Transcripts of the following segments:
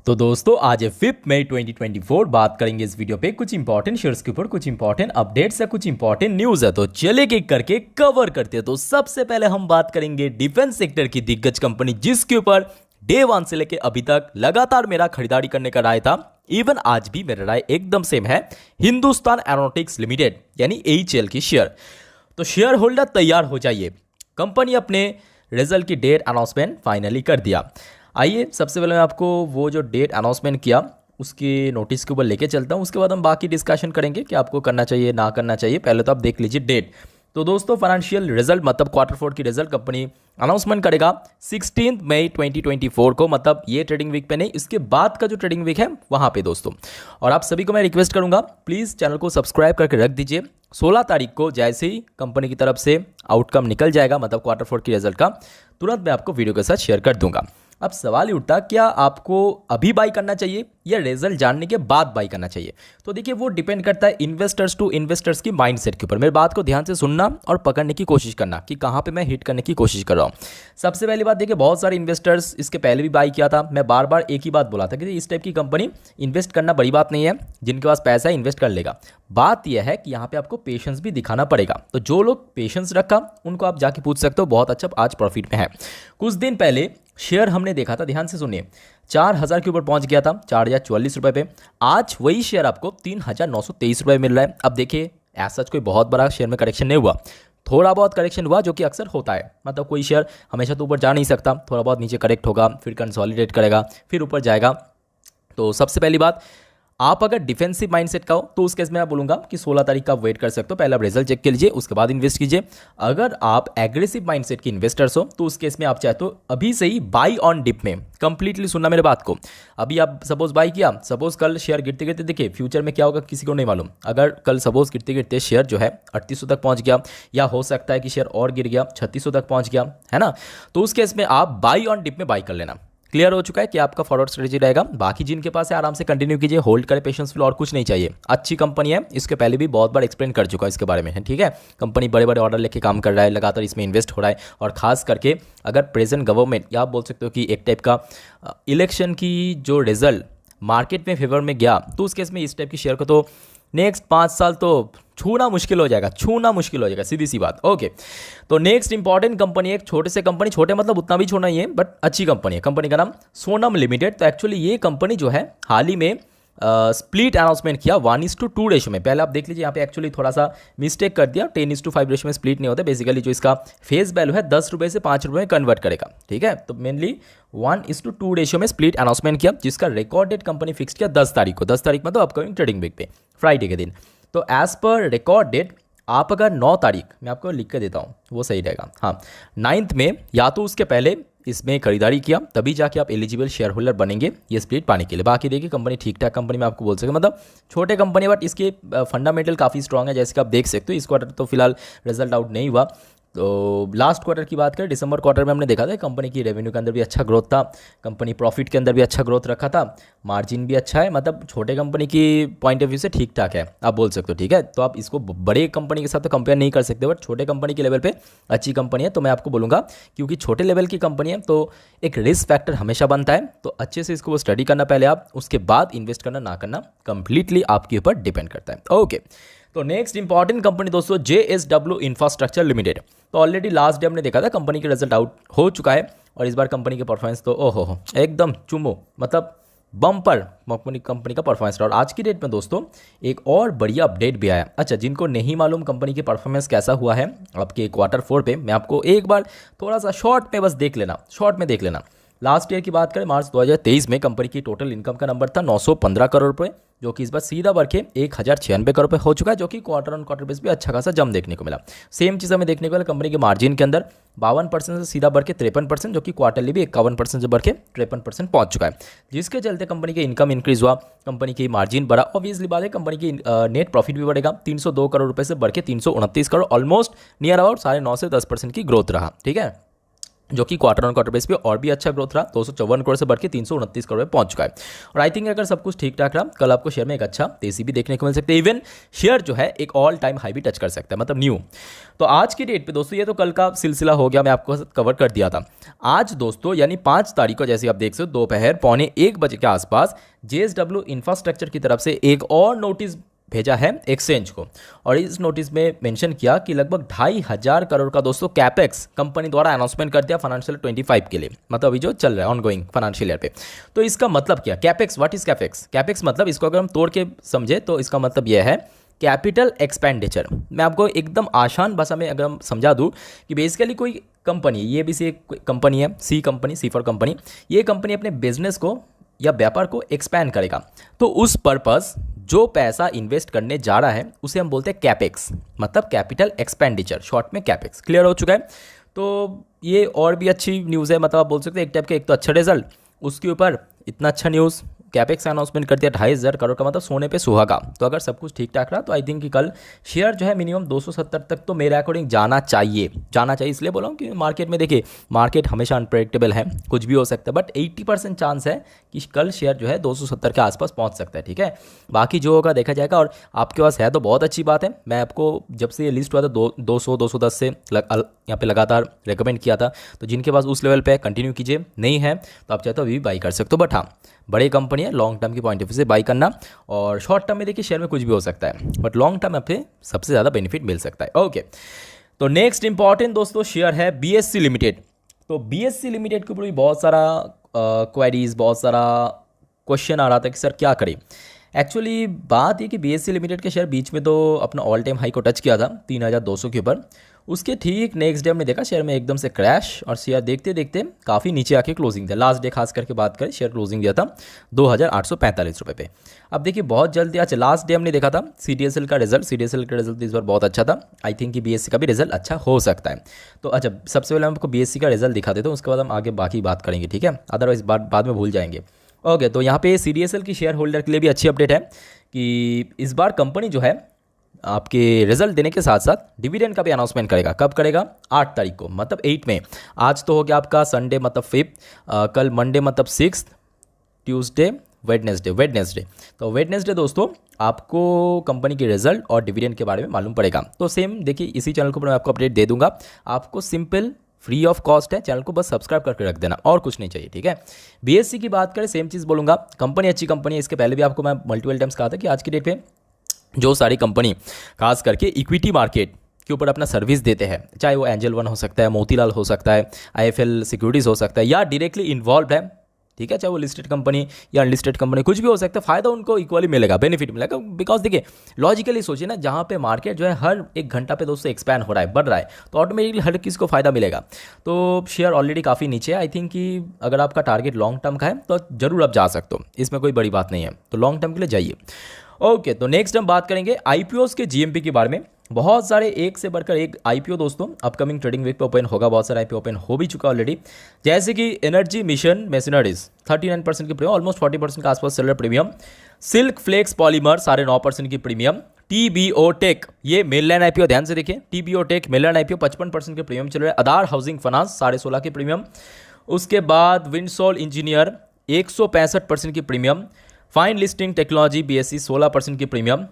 तो दोस्तों आज है 5 मई 2024। बात करेंगे इस वीडियो पे कुछ इंपॉर्टेंट शेयर्स के ऊपर, कुछ इंपॉर्टेंट अपडेट्स या कुछ इंपॉर्टेंट न्यूज़ है। तो चले एक करके कवर करते हैं। तो सबसे पहले हम बात करेंगे डिफेंस सेक्टर की दिग्गज कंपनी जिसके ऊपर डे वन से लेके अभी तक लगातार मेरा खरीदारी करने का राय था। इवन आज भी मेरा राय एकदम सेम है। हिंदुस्तान एरोनॉटिक्स लिमिटेड यानी एचएएल की शेयर। तो शेयर होल्डर तैयार हो जाइए, कंपनी अपने रिजल्ट की डेट अनाउंसमेंट फाइनली कर दिया। आइए सबसे पहले मैं आपको वो जो डेट अनाउंसमेंट किया उसके नोटिस के ऊपर लेके चलता हूँ, उसके बाद हम बाकी डिस्कशन करेंगे कि आपको करना चाहिए ना करना चाहिए। पहले तो आप देख लीजिए डेट। तो दोस्तों फाइनेंशियल रिजल्ट मतलब क्वार्टर फोर की रिजल्ट कंपनी अनाउंसमेंट करेगा 16 मई 2024 को, मतलब ये ट्रेडिंग वीक पे नहीं, इसके बाद का जो ट्रेडिंग वीक है वहाँ पे दोस्तों। और आप सभी को मैं रिक्वेस्ट करूँगा प्लीज़ चैनल को सब्सक्राइब करके रख दीजिए। 16 तारीख को जैसे ही कंपनी की तरफ से आउटकम निकल जाएगा मतलब क्वार्टर फोर की रिजल्ट का, तुरंत मैं आपको वीडियो के साथ शेयर कर दूंगा। अब सवाल ही उठता क्या आपको अभी बाई करना चाहिए या रिजल्ट जानने के बाद बाई करना चाहिए। तो देखिए वो डिपेंड करता है इन्वेस्टर्स टू इन्वेस्टर्स की माइंडसेट के ऊपर। मेरी बात को ध्यान से सुनना और पकड़ने की कोशिश करना कि कहाँ पे मैं हिट करने की कोशिश कर रहा हूँ। सबसे पहली बात देखिए, बहुत सारे इन्वेस्टर्स इसके पहले भी बाई किया था। मैं बार बार एक ही बात बोला था कि इस टाइप की कंपनी इन्वेस्ट करना बड़ी बात नहीं है, जिनके पास पैसा है इन्वेस्ट कर लेगा। बात यह है कि यहाँ पे आपको पेशेंस भी दिखाना पड़ेगा। तो जो लोग पेशेंस रखा उनको आप जाके पूछ सकते हो, बहुत अच्छा आज प्रॉफिट में है। कुछ दिन पहले शेयर हमने देखा था, ध्यान से सुनिए, 4000 के ऊपर पहुंच गया था, 4044 रुपए पे। आज वही शेयर आपको 3923 रुपए मिल रहा है। अब देखिए ऐसा कोई बहुत बड़ा शेयर में करेक्शन नहीं हुआ, थोड़ा बहुत करेक्शन हुआ जो कि अक्सर होता है। मतलब कोई शेयर हमेशा तो ऊपर जा नहीं सकता, थोड़ा बहुत नीचे करेक्ट होगा, फिर कंसोलिडेट करेगा, फिर ऊपर जाएगा। तो सबसे पहली बात, आप अगर डिफेंसिव माइंडसेट का हो तो उस केस में मैं बोलूंगा कि 16 तारीख का वेट कर सकते हो। पहले आप रिजल्ट चेक कर लीजिए, उसके बाद इन्वेस्ट कीजिए। अगर आप एग्रेसिव माइंडसेट के इन्वेस्टर्स हो तो उस केस में आप चाहे तो अभी से ही बाई ऑन डिप में, कंप्लीटली सुनना मेरे बात को। अभी आप सपोज बाई किया, सपोज कल शेयर गिरते गिरते देखिए फ्यूचर में क्या होगा किसी को नहीं मालूम। अगर कल सपोज गिरते गिरते शेयर जो है 3800 तक पहुंच गया, या हो सकता है कि शेयर और गिर गया 3600 तक पहुंच गया, है ना, तो उस केस में आप बाई ऑन डिप में बाई कर लेना। क्लियर हो चुका है कि आपका फॉरवर्ड स्ट्रेटेजी रहेगा। बाकी जिनके पास है आराम से कंटिन्यू कीजिए, होल्ड करें, पेशेंस फिल, और कुछ नहीं चाहिए। अच्छी कंपनी है, इसके पहले भी बहुत बार एक्सप्लेन कर चुका है इसके बारे में, है ठीक है। कंपनी बड़े बड़े ऑर्डर लेके काम कर रहा है, लगातार इसमें इन्वेस्ट हो रहा है। और खास करके अगर प्रेजेंट गवर्नमेंट, या आप बोल सकते हो कि एक टाइप का इलेक्शन की जो रिजल्ट मार्केट में फेवर में गया, तो उस केस में इस टाइप की शेयर को तो नेक्स्ट 5 साल तो छूना मुश्किल हो जाएगा, छूना मुश्किल हो जाएगा, सीधी सी बात। ओके, तो नेक्स्ट इंपॉर्टेंट कंपनी, एक छोटे से कंपनी, छोटे मतलब उतना भी छोटा नहीं है बट अच्छी कंपनी है। कंपनी का नाम सोनम लिमिटेड। तो एक्चुअली ये कंपनी जो है हाल ही में स्प्लिट अनाउंसमेंट किया 1:2 रेशो में। पहले आप देख लीजिए यहाँ पे एक्चुअली थोड़ा सा मिस्टेक कर दिया, 10:5 रेशो में स्प्लिट नहीं होता। बेसिकली जो इसका फेस वैल्यू है 10 रुपये से 5 रुपये में कन्वर्ट करेगा, ठीक है। तो मेनली 1:2 रेशो में स्प्लिट अनाउंसमेंट किया, जिसका रिकॉर्ड डेट कंपनी फिक्स किया 10 तारीख को। 10 तारीख मतलब अपकमिंग ट्रेडिंग वीक पे, फ्राइडे के दिन। तो एज पर रिकॉर्ड डेट आप अगर 9 तारीख, मैं आपको लिख के देता हूँ वो सही रहेगा, हाँ 9th में, या तो उसके पहले इसमें खरीदारी किया तभी जाके आप एलिजिबल शेयर होल्डर बनेंगे ये स्प्लिट पाने के लिए। बाकी देखिए कंपनी ठीक ठाक कंपनी में आपको बोल सके, मतलब छोटे कंपनी बट इसके फंडामेंटल काफ़ी स्ट्रॉग है, जैसे कि आप देख सकते हो। इस क्वार्टर तो फिलहाल रिजल्ट आउट नहीं हुआ। तो लास्ट क्वार्टर की बात करें, दिसंबर क्वार्टर में हमने देखा था कंपनी की रेवेन्यू के अंदर भी अच्छा ग्रोथ था, कंपनी प्रॉफिट के अंदर भी अच्छा ग्रोथ रखा था, मार्जिन भी अच्छा है। मतलब छोटे कंपनी की पॉइंट ऑफ व्यू से ठीक ठाक है, आप बोल सकते हो, ठीक है। तो आप इसको बड़े कंपनी के साथ तो कंपेयर नहीं कर सकते, बट छोटे कंपनी के लेवल पे अच्छी कंपनी है। तो मैं आपको बोलूँगा क्योंकि छोटे लेवल की कंपनी है तो एक रिस्क फैक्टर हमेशा बनता है, तो अच्छे से इसको स्टडी करना पहले आप, उसके बाद इन्वेस्ट करना ना करना कंप्लीटली आपके ऊपर डिपेंड करता है। ओके, तो नेक्स्ट इंपॉर्टेंट कंपनी दोस्तों JSW इंफ्रास्ट्रक्चर लिमिटेड। तो ऑलरेडी लास्ट डे हमने देखा था कंपनी के रिजल्ट आउट हो चुका है, और इस बार कंपनी के परफॉर्मेंस तो ओहो एकदम चुमो, मतलब बम्पर कंपनी का परफॉर्मेंस रहा। और आज की डेट में दोस्तों एक और बढ़िया अपडेट भी आया। अच्छा, जिनको नहीं मालूम कंपनी की परफॉर्मेंस कैसा हुआ है आपके क्वार्टर फोर पे, मैं आपको एक बार थोड़ा सा शॉर्ट में बस देख लेना, शॉर्ट में देख लेना। लास्ट ईयर की बात करें मार्च 2023 में कंपनी की टोटल इनकम का नंबर था 915 करोड़ रुपए, जो कि इस बार सीधा बढ़ के 1096 करोड़ रुपए हो चुका है, जो कि क्वार्टर ऑन क्वार्टर बेस पे अच्छा खासा जम देखने को मिला। सेम चीज़ हमें देखने को मिला कंपनी के मार्जिन के अंदर 52% से सीधा बढ़ के 53%, जो कि क्वार्टरली भी 51% से बढ़ के 53% पहुंच चुका है, जिसके चलते कंपनी के इनकम इंक्रीज हुआ, कंपनी की मार्जिन बढ़ा। ऑब्वियसली बात है कंपनी की नेट प्रॉफिट भी बढ़ेगा, 302 करोड़ रुपए से बढ़ के 329 करोड़, ऑलमोस्ट नियर अबाउट 9.5 से 10% की ग्रोथ रहा, ठीक है। जो कि क्वार्टर ऑन क्वार्टर बेस पे और भी अच्छा ग्रोथ रहा, 254 करोड़ से बढ़ के 329 करोड़ पे पहुंच चुका है। और आई थिंक अगर सब कुछ ठीक ठाक रहा, कल आपको शेयर में एक अच्छा तेजी भी देखने को मिल सकती है। इवन शेयर जो है एक ऑल टाइम हाई भी टच कर सकता है, मतलब न्यू। तो आज की डेट पे दोस्तों, ये तो कल का सिलसिला हो गया, मैं आपको कवर कर दिया था। आज दोस्तों यानी 5 तारीख को, जैसे आप देख सकते हो दोपहर 12:45 के आसपास JSW इंफ्रास्ट्रक्चर की तरफ से एक और नोटिस भेजा है एक्सचेंज को। और इस नोटिस में मेंशन किया कि लगभग 2,500 करोड़ का दोस्तों कैपेक्स कंपनी द्वारा अनाउंसमेंट कर दिया फाइनेंशियल 25 के लिए, मतलब अभी जो चल रहा है ऑनगोइंग फाइनेंशियल ईयर पे। तो इसका मतलब क्या, capex, what is capex? Capex मतलब, इसको अगर हम तोड़ के समझे तो इसका मतलब यह है कैपिटल एक्सपेंडिचर। मैं आपको एकदम आसान भाषा में अगर हम समझा दूँ कि बेसिकली कोई कंपनी, ये भी सी कंपनी है, सी फॉर कंपनी, ये कंपनी अपने बिजनेस को या व्यापार को एक्सपैंड करेगा, तो उस पर्पस जो पैसा इन्वेस्ट करने जा रहा है उसे हम बोलते हैं कैपेक्स, मतलब कैपिटल एक्सपेंडिचर, शॉर्ट में कैपेक्स। क्लियर हो चुका है? तो ये और भी अच्छी न्यूज़ है, मतलब आप बोल सकते हैं एक टाइप के, एक तो अच्छा रिजल्ट, उसके ऊपर इतना अच्छा न्यूज़, कैपेक्स अनाउंसमेंट कर दिया 2,500 करोड़ का, मतलब सोने पे सुहागा। तो अगर सब कुछ ठीक ठाक रहा तो आई थिंक कि कल शेयर जो है मिनिमम 270 तक तो मेरे अकॉर्डिंग जाना चाहिए। इसलिए बोला हूँ कि मार्केट में देखिए, मार्केट हमेशा अनप्रेडिक्टेबल है, कुछ भी हो सकता है, बट 80% चांस है कि कल शेयर जो है 270 के आसपास पहुँच सकता है। ठीक है, बाकी जो होगा देखा जाएगा। और आपके पास है तो बहुत अच्छी बात है, मैं आपको जब से ये लिस्ट हुआ था 200-210 से यहाँ पे लगातार रिकमेंड किया था, तो जिनके पास उस लेवल पे कंटिन्यू कीजिए, नहीं है तो आप चाहे तो अभी भी बाई कर सकते हो। बट हाँ, बड़ी कंपनी है, लॉन्ग टर्म की पॉइंट ऑफ व्यू से बाई करना, और शॉर्ट टर्म में देखिए शेयर में कुछ भी हो सकता है, बट लॉन्ग टर्म में आपसे सबसे ज़्यादा बेनिफिट मिल सकता है। ओके, तो नेक्स्ट इंपॉर्टेंट दोस्तों शेयर है BSC लिमिटेड। तो BSC लिमिटेड के ऊपर भी बहुत सारा क्वेरीज, बहुत सारा क्वेश्चन आ रहा था कि सर क्या करें। एक्चुअली बात ये कि BSC लिमिटेड के शेयर बीच में तो अपना ऑल टाइम हाई को टच किया था 3,200 के ऊपर, उसके ठीक नेक्स्ट डे हमने देखा शेयर में एकदम से क्रैश, और शेयर देखते देखते काफ़ी नीचे आके क्लोजिंग दिया। लास्ट डे खास करके बात करें, शेयर क्लोजिंग दिया था 2,845 रुपये पे। अब देखिए बहुत जल्दी, अच्छा लास्ट डे हमने देखा था CDSL का रिजल्ट इस बार बहुत अच्छा था। आई थिंक कि BSC का भी रिजल्ट अच्छा हो सकता है। तो अच्छा, सबसे पहले हम आपको BSC का रिजल्ट दिखा देते हैं, उसके बाद हम आगे बाकी बात करेंगे, ठीक है, अदरवाइज बाद में भूल जाएंगे। ओके, तो यहाँ पे CDSL की शेयर होल्डर के लिए भी अच्छी अपडेट है कि इस बार कंपनी जो है आपके रिजल्ट देने के साथ साथ डिविडेंड का भी अनाउंसमेंट करेगा। कब करेगा? 8 तारीख को, मतलब 8 में। आज तो हो गया आपका संडे मतलब 5, कल मंडे मतलब 6, ट्यूसडे, वेडनेसडे। तो वेडनेसडे दोस्तों आपको कंपनी के रिजल्ट और डिविडेंड के बारे में मालूम पड़ेगा। तो सेम देखिए, इसी चैनल को मैं आपको अपडेट दे दूंगा, आपको सिंपल फ्री ऑफ कॉस्ट है, चैनल को बस सब्सक्राइब करके रख देना, और कुछ नहीं चाहिए। ठीक है, BSC की बात करें, सेम चीज़ बोलूँगा, कंपनी अच्छी कंपनी है। इसके पहले भी आपको मैं मल्टीपल टाइम्स कहा था कि आज की डेट पे जो सारी कंपनी खास करके इक्विटी मार्केट के ऊपर अपना सर्विस देते हैं, चाहे वो एंजल वन हो सकता है, मोतीलाल हो सकता है, IIFL सिक्योरिटीज़ हो सकता है, या डायरेक्टली इन्वॉल्व है, ठीक है, चाहे वो लिस्टेड कंपनी या अनलिस्टेड कंपनी, कुछ भी हो सकता है, फ़ायदा उनको इक्वली मिलेगा, बेनिफिट मिलेगा। बिकॉज देखिए लॉजिकली सोचिए ना, जहाँ पे मार्केट जो है हर 1 घंटा पे दोस्तों एक्सपैंड हो रहा है, बढ़ रहा है, तो ऑटोमेटिकली हर किसी को फ़ायदा मिलेगा। तो शेयर ऑलरेडी काफ़ी नीचे है। आई थिंक कि अगर आपका टारगेट लॉन्ग टर्म का है तो जरूर आप जा सकते हो, इसमें कोई बड़ी बात नहीं है, तो लॉन्ग टर्म के लिए जाइए। ओके, तो नेक्स्ट हम बात करेंगे IPOs के GMP के बारे में। बहुत सारे एक से बढ़कर एक IPO दोस्तों अपकमिंग ट्रेडिंग वीक पे ओपन होगा, बहुत सारे IPO ओपन हो भी चुका ऑलरेडी, जैसे कि एनर्जी मिशन मैशिनरीज 39% की प्रीमियम, ऑलमोस्ट 40% के आसपास चल रहा प्रीमियम। सिल्क फ्लेक्स पॉलीमर 9.5% की प्रीमियम। TBO टेक, ये मेनलैंड IPO, ध्यान से देखिए, TBO टेक मेनलैंड IPO 55% के प्रीमियम चल रहा है। आधार हाउसिंग फाइनेंस 16.5 की प्रीमियम। उसके बाद विंडसॉल इंजीनियर 165% की premium. Fine listing technology BSE 16% की प्रीमियम।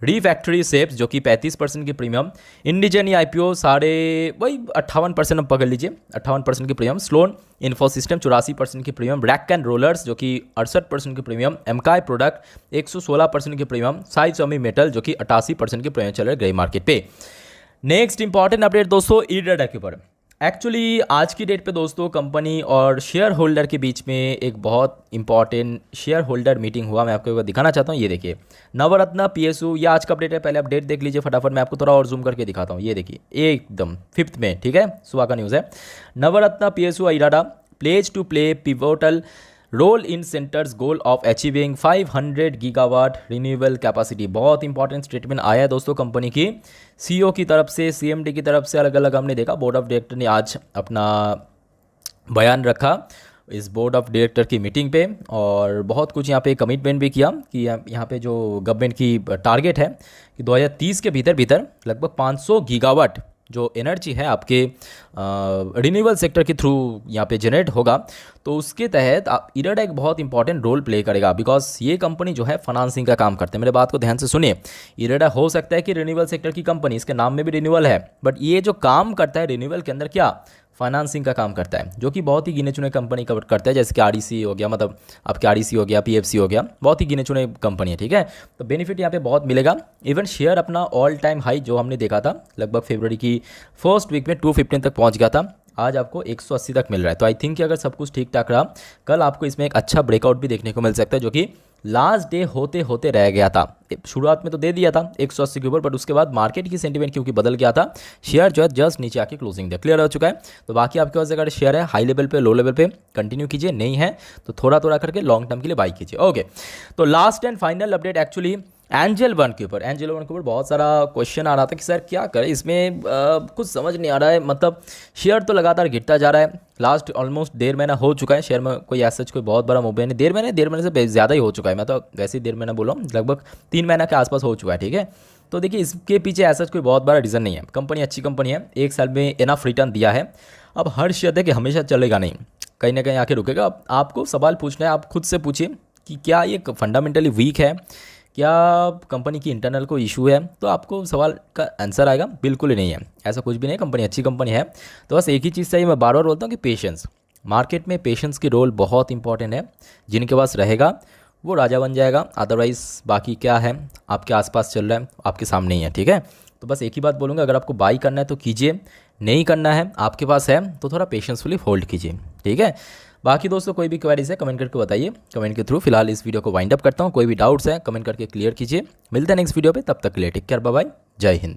रीफैक्ट्री सेप्स जो कि 35% की प्रीमियम। इंडिजन IPO साढ़े वही 58% पकड़ लीजिए, 58% की प्रीमियम। स्लोन इन्फोसिस्टम 84% की प्रीमियम। रैक एंड रोलर्स जो कि 68% की प्रीमियम। एमकाई प्रोडक्ट 116% की प्रीमियम। साई स्वामी मेटल जो कि 88% की प्रीमियम चल रहा है ग्रे मार्केट पे। नेक्स्ट इंपॉर्टेंट अपडेट दोस्तों ईडाडा के ऊपर। एक्चुअली आज की डेट पे दोस्तों कंपनी और शेयर होल्डर के बीच में एक बहुत इंपॉर्टेंट शेयर होल्डर मीटिंग हुआ, मैं आपको दिखाना चाहता हूँ। ये देखिए, नवरत्ना PSU, ये आज का अपडेट है, पहले अपडेट देख लीजिए फटाफट, मैं आपको थोड़ा और जूम करके दिखाता हूँ। ये देखिए एकदम 5 में, ठीक है, सुबह का न्यूज़ है। नवरत्ना PSU ईडाडा pledge to play pivotal role in centre's goal of achieving 500 gigawatt renewable capacity. बहुत इंपॉर्टेंट स्टेटमेंट आया है दोस्तों कंपनी की CEO की तरफ से, CMD की तरफ से, अलग अलग हमने देखा। बोर्ड ऑफ डायरेक्टर ने आज अपना बयान रखा इस बोर्ड ऑफ डायरेक्टर की मीटिंग पे, और बहुत कुछ यहाँ पे कमिटमेंट भी किया कि यहाँ पे जो गवर्नमेंट की टारगेट है कि 2030 के भीतर लगभग 500 गीगावाट जो एनर्जी है आपके रिन्यूएबल सेक्टर के थ्रू यहाँ पे जनरेट होगा, तो उसके तहत इरेडा एक बहुत इंपॉर्टेंट रोल प्ले करेगा, बिकॉज ये कंपनी जो है फाइनेंसिंग का काम करते हैं। मेरे बात को ध्यान से सुनिए, इरेडा हो सकता है कि रिन्यूएबल सेक्टर की कंपनी, इसके नाम में भी रिन्यूएबल है, बट ये जो काम करता है रिन्यूएबल के अंदर क्या, फाइनेंसिंग का काम करता है, जो कि बहुत ही गिने चुने कंपनी कवर करता है, जैसे कि आरडीसी हो गया, मतलब आपके आरडीसी हो गया, पीएफसी हो गया, बहुत ही गिने चुने कंपनी है, ठीक है। तो बेनिफिट यहाँ पे बहुत मिलेगा। इवन शेयर अपना ऑल टाइम हाई जो हमने देखा था लगभग फरवरी की फर्स्ट वीक में 215 तक पहुंच गया था, आज आपको 180 तक मिल रहा है। तो आई थिंक कि अगर सब कुछ ठीक ठाक रहा, कल आपको इसमें एक अच्छा ब्रेकआउट भी देखने को मिल सकता है, जो कि लास्ट डे होते होते रह गया था। शुरुआत में तो दे दिया था 180 के ऊपर, बट उसके बाद मार्केट की सेंटीमेंट क्योंकि बदल गया था, शेयर जो है जस्ट नीचे आके क्लोजिंग दिया, क्लियर हो चुका है। तो बाकी आपके पास अगर शेयर है हाई लेवल पे, लो लेवल पे कंटिन्यू कीजिए, नहीं है तो थोड़ा थोड़ा करके लॉन्ग टर्म के लिए बाई कीजिए। ओके, तो last and final update actually angel one के ऊपर, एंजल वन के ऊपर बहुत सारा क्वेश्चन आ रहा था कि सर क्या करें इसमें, कुछ समझ नहीं आ रहा है, मतलब शेयर तो लगातार गिरता जा रहा है, लास्ट ऑलमोस्ट 1.5 महीना हो चुका है, शेयर में कोई ऐसा कोई बहुत बड़ा मूवमेंट नहीं, 1.5 महीने से ज़्यादा ही हो चुका है, मैं तो वैसे ही 1.5 महीना बोला हूँ, लगभग 3 महीना के आसपास हो चुका है, ठीक है। तो देखिए इसके पीछे ऐसा कोई बहुत बड़ा रीज़न नहीं है, कंपनी अच्छी कंपनी है, 1 साल में इनफ रिटर्न दिया है। अब हर शेयर है कि हमेशा चलेगा नहीं, कहीं ना कहीं आके रुकेगा। अब आपको सवाल पूछना है, आप खुद से पूछिए कि क्या ये फंडामेंटली वीक है, क्या कंपनी की इंटरनल कोई इशू है, तो आपको सवाल का आंसर आएगा बिल्कुल ही नहीं है, ऐसा कुछ भी नहीं, कंपनी अच्छी कंपनी है। तो बस एक ही चीज़ चाहिए, मैं बार बार बोलता हूँ कि पेशेंस, मार्केट में पेशेंस की रोल बहुत इंपॉर्टेंट है, जिनके पास रहेगा वो राजा बन जाएगा, अदरवाइज़ बाकी क्या है आपके आसपास चल रहा है आपके सामने ही है, ठीक है। तो बस एक ही बात बोलूँगा, अगर आपको बाई करना है तो कीजिए, नहीं करना है आपके पास है तो थोड़ा पेशेंसफुली होल्ड कीजिए, ठीक है। बाकी दोस्तों कोई भी क्वेरीज है कमेंट करके बताइए, कमेंट के थ्रू फिलहाल इस वीडियो को वाइंड अप करता हूँ। कोई भी डाउट्स है कमेंट करके क्लियर कीजिए, मिलते हैं नेक्स्ट वीडियो पे, तब तक के लिए टेक केयर, बाय बाय, जय हिंद।